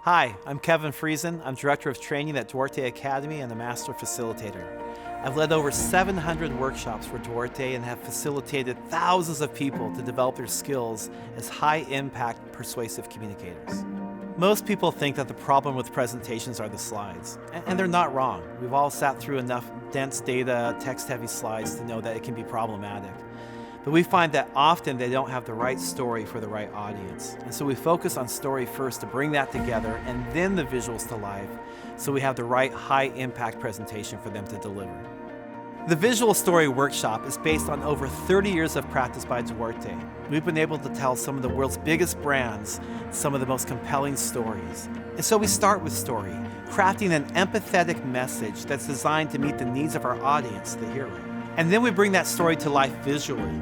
Hi, I'm Kevin Friesen. I'm Director of Training at Duarte Academy and a Master Facilitator. I've led over 700 workshops for Duarte and have facilitated thousands of people to develop their skills as high-impact, persuasive communicators. Most people think that the problem with presentations are the slides, and they're not wrong. We've all sat through enough dense data, text-heavy slides to know that it can be problematic. But we find that often they don't have the right story for the right audience. And so we focus on story first to bring that together and then the visuals to life so we have the right high impact presentation for them to deliver. The VisualStory workshop is based on over 30 years of practice by Duarte. We've been able to tell some of the world's biggest brands some of the most compelling stories. And so we start with story, crafting an empathetic message that's designed to meet the needs of our audience, the hero. And then we bring that story to life visually,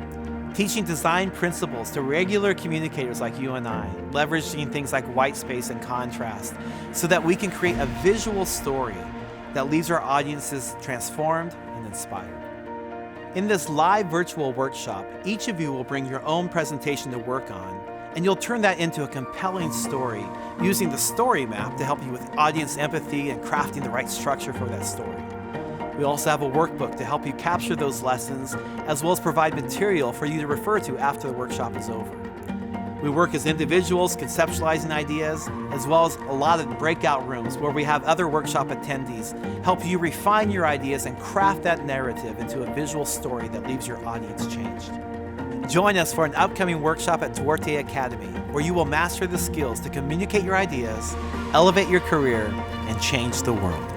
teaching design principles to regular communicators like you and I, leveraging things like white space and contrast so that we can create a visual story that leaves our audiences transformed and inspired. In this live virtual workshop, each of you will bring your own presentation to work on, and you'll turn that into a compelling story using the story map to help you with audience empathy and crafting the right structure for that story. We also have a workbook to help you capture those lessons, as well as provide material for you to refer to after the workshop is over. We work as individuals, conceptualizing ideas, as well as a lot of breakout rooms where we have other workshop attendees help you refine your ideas and craft that narrative into a visual story that leaves your audience changed. Join us for an upcoming workshop at Duarte Academy, where you will master the skills to communicate your ideas, elevate your career, and change the world.